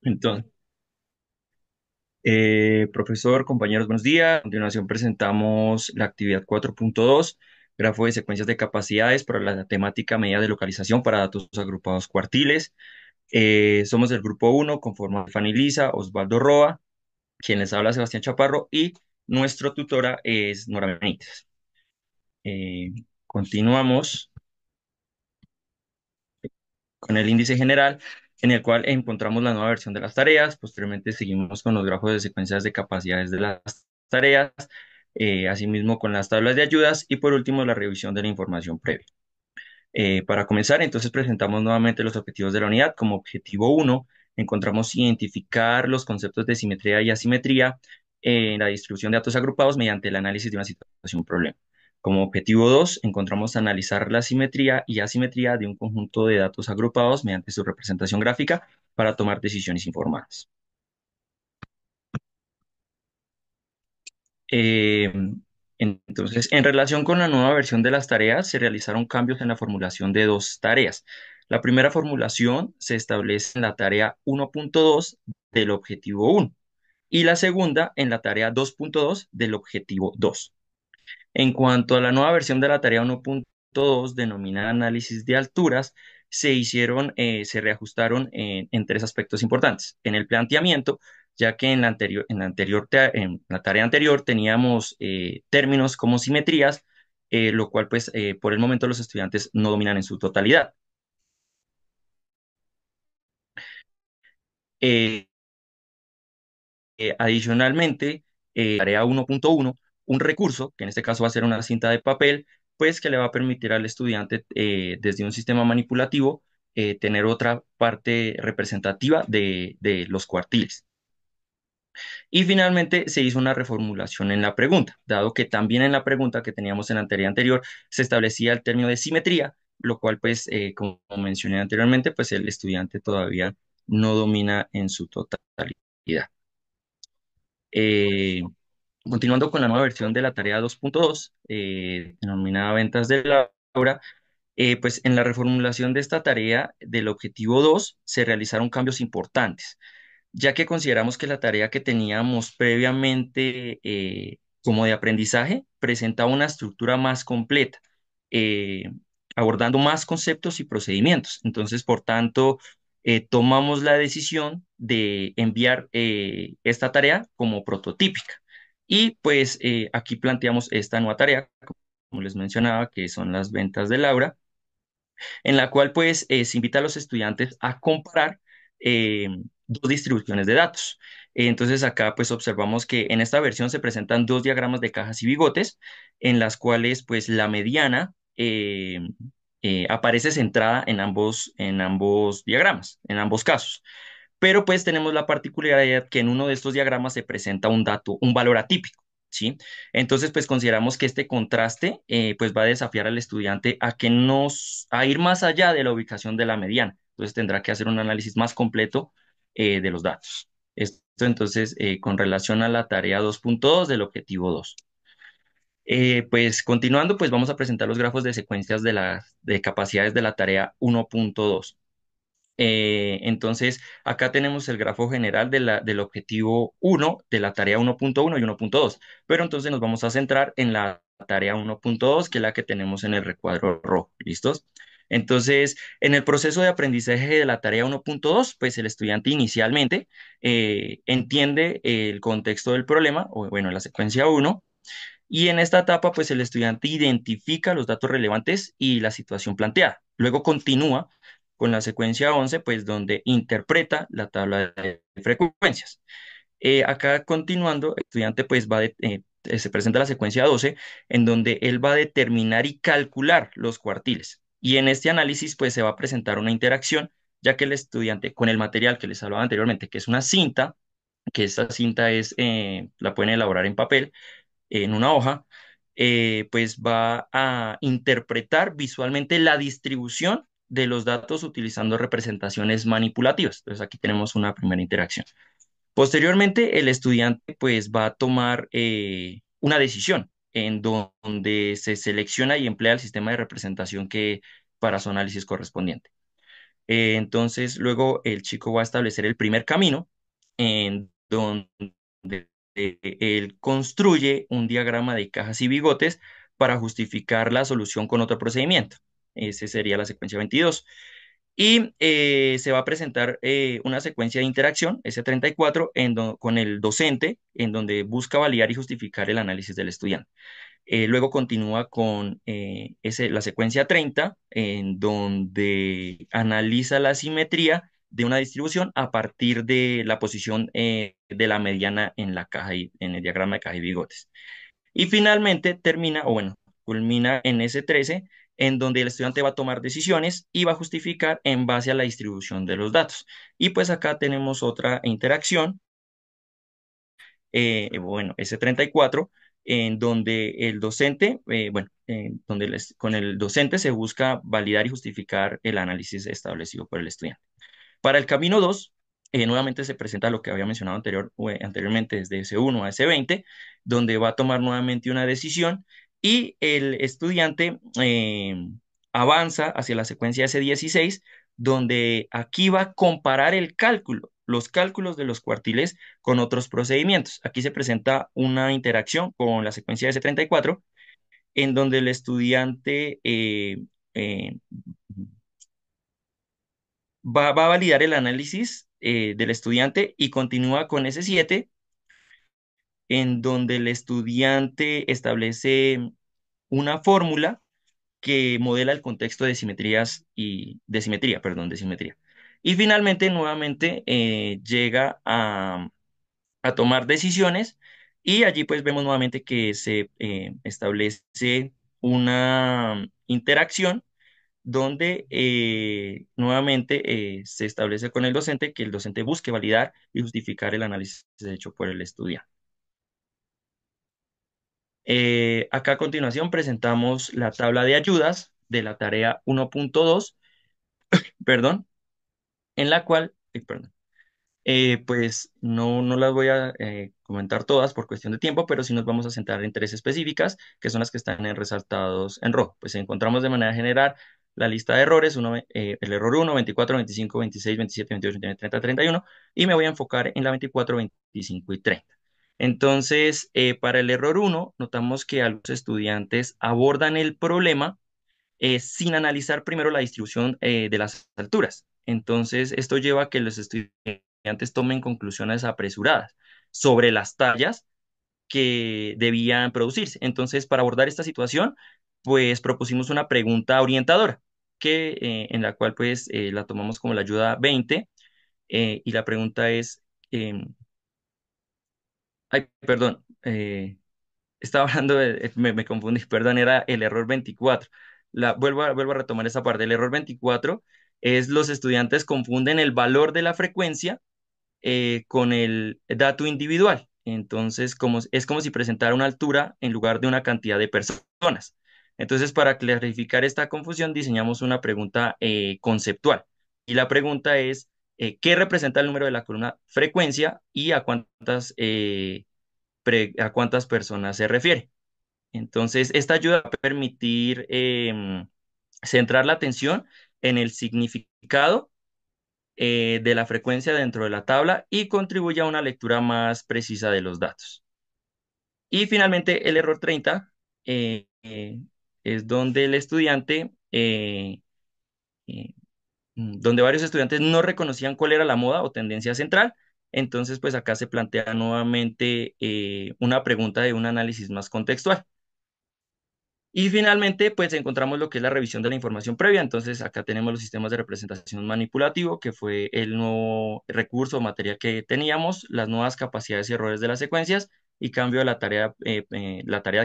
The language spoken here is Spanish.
Entonces, profesor, compañeros, buenos días. A continuación presentamos la actividad 4.2, grafo de secuencias de capacidades para la temática medida de localización para datos agrupados cuartiles. Somos del grupo uno, conformado por Fanny Lisa, Osvaldo Roa, quien les habla Sebastián Chaparro y nuestro tutora es Nora Benítez. Continuamos con el índice general, en el cual encontramos la nueva versión de las tareas. Posteriormente seguimos con los grafos de secuencias de capacidades de las tareas, asimismo con las tablas de ayudas y por último la revisión de la información previa. Para comenzar, entonces presentamos nuevamente los objetivos de la unidad. Como objetivo uno, encontramos identificar los conceptos de simetría y asimetría en la distribución de datos agrupados mediante el análisis de una situación problema. Como objetivo 2, encontramos analizar la simetría y asimetría de un conjunto de datos agrupados mediante su representación gráfica para tomar decisiones informadas. Eh, entonces, en relación con la nueva versión de las tareas, se realizaron cambios en la formulación de dos tareas. La primera formulación se establece en la tarea 1.2 del objetivo 1 y la segunda en la tarea 2.2 del objetivo 2. En cuanto a la nueva versión de la tarea 1.2, denominada análisis de alturas, se reajustaron en tres aspectos importantes. En el planteamiento, ya que en la tarea anterior teníamos términos como simetrías, lo cual pues por el momento los estudiantes no dominan en su totalidad. Eh, Adicionalmente, tarea 1.1, un recurso, que en este caso va a ser una cinta de papel, pues que le va a permitir al estudiante, desde un sistema manipulativo, tener otra parte representativa de los cuartiles. Y finalmente se hizo una reformulación en la pregunta, dado que también en la pregunta que teníamos en la tarea anterior se establecía el término de simetría, lo cual pues, como mencioné anteriormente, pues el estudiante todavía no domina en su totalidad. Eh, Continuando con la nueva versión de la tarea 2.2, denominada ventas de Laura, pues en la reformulación de esta tarea del objetivo 2 se realizaron cambios importantes, ya que consideramos que la tarea que teníamos previamente como de aprendizaje presentaba una estructura más completa, eh, abordando más conceptos y procedimientos. Entonces, por tanto, tomamos la decisión de enviar esta tarea como prototípica. Y pues aquí planteamos esta nueva tarea, como les mencionaba, que son las ventas de Laura, en la cual pues se invita a los estudiantes a comparar eh, dos distribuciones de datos. Entonces acá pues observamos que en esta versión se presentan dos diagramas de cajas y bigotes, en las cuales pues la mediana aparece centrada en ambos diagramas, en ambos casos. Pero pues tenemos la particularidad que en uno de estos diagramas se presenta un dato, un valor atípico, ¿sí? Entonces pues consideramos que este contraste pues va a desafiar al estudiante a ir más allá de la ubicación de la mediana. Entonces tendrá que hacer un análisis más completo de los datos. Esto entonces con relación a la tarea 2.2 del objetivo 2. Pues continuando, pues vamos a presentar los grafos de secuencias de capacidades de la tarea 1.2. Entonces, acá tenemos el grafo general del objetivo uno de la tarea 1.1 y 1.2, pero entonces nos vamos a centrar en la tarea 1.2, que es la que tenemos en el recuadro rojo. ¿Listos? Entonces, en el proceso de aprendizaje de la tarea 1.2, pues el estudiante inicialmente entiende el contexto del problema, o bueno, la secuencia uno, y en esta etapa, pues el estudiante identifica los datos relevantes y la situación planteada. Luego continúa con la secuencia 11, pues donde interpreta la tabla de frecuencias. Acá continuando, el estudiante pues se presenta la secuencia 12, en donde él va a determinar y calcular los cuartiles. Y en este análisis pues se va a presentar una interacción, ya que el estudiante con el material que les hablaba anteriormente, que es una cinta, que esta cinta la pueden elaborar en papel, en una hoja, pues va a interpretar visualmente la distribución de los datos utilizando representaciones manipulativas. Entonces aquí tenemos una primera interacción. Posteriormente, el estudiante pues va a tomar una decisión en donde se selecciona y emplea el sistema de representación que para su análisis correspondiente. Entonces, luego el chico va a establecer el primer camino en donde él construye un diagrama de cajas y bigotes para justificar la solución con otro procedimiento. Ese sería la secuencia 22. Y se va a presentar una secuencia de interacción, S34, con el docente, en donde busca validar y justificar el análisis del estudiante. Luego continúa con la secuencia 30, en donde analiza la simetría de una distribución a partir de la posición de la mediana en la caja y en el diagrama de caja y bigotes. Y finalmente termina, o bueno, culmina en S13, en donde el estudiante va a tomar decisiones y va a justificar en base a la distribución de los datos. Y pues acá tenemos otra interacción, bueno, S34, en donde el docente, bueno, donde con el docente se busca validar y justificar el análisis establecido por el estudiante. Para el camino 2, nuevamente se presenta lo que había mencionado anteriormente, desde S1 a S20, donde va a tomar nuevamente una decisión y el estudiante avanza hacia la secuencia S16, donde aquí va a comparar el cálculo, los cálculos de los cuartiles con otros procedimientos. Aquí se presenta una interacción con la secuencia S34, en donde el estudiante eh, va a validar el análisis del estudiante y continúa con S7, en donde el estudiante establece una fórmula que modela el contexto de simetrías y de simetría, perdón, de simetría. Y finalmente, nuevamente, llega a tomar decisiones y allí pues vemos nuevamente que se establece una interacción donde nuevamente se establece con el docente que el docente busque validar y justificar el análisis hecho por el estudiante. Acá a continuación presentamos la tabla de ayudas de la tarea 1.2, perdón, en la cual, perdón, pues no las voy a comentar todas por cuestión de tiempo, pero sí nos vamos a centrar en tres específicas, que son las que están resaltados en rojo. Pues encontramos de manera general la lista de errores, el error 1, 24, 25, 26, 27, 28, 29, 30, 31, y me voy a enfocar en la 24, 25 y 30. Entonces, para el error 1, notamos que algunos estudiantes abordan el problema sin analizar primero la distribución de las alturas. Entonces, esto lleva a que los estudiantes tomen conclusiones apresuradas sobre las tallas que debían producirse. Entonces, para abordar esta situación, pues propusimos una pregunta orientadora, en la cual pues la tomamos como la ayuda 20, y la pregunta es, ay, perdón, estaba hablando me confundí, perdón, era el error 24. Vuelvo a retomar esa parte. El error 24 es los estudiantes confunden el valor de la frecuencia con el dato individual. Entonces, es como si presentara una altura en lugar de una cantidad de personas. Entonces, para clarificar esta confusión, diseñamos una pregunta conceptual. Y la pregunta es, ¿qué representa el número de la columna frecuencia y a cuántas personas se refiere? Entonces, esta ayuda a permitir centrar la atención en el significado de la frecuencia dentro de la tabla y contribuye a una lectura más precisa de los datos. Y finalmente, el error 30 es donde el estudiante, eh, donde varios estudiantes no reconocían cuál era la moda o tendencia central. Entonces, pues acá se plantea nuevamente una pregunta de un análisis más contextual. Y finalmente, pues encontramos lo que es la revisión de la información previa. Entonces, acá tenemos los sistemas de representación manipulativo, que fue el nuevo recurso o material que teníamos, las nuevas capacidades y errores de las secuencias y cambio de la tarea que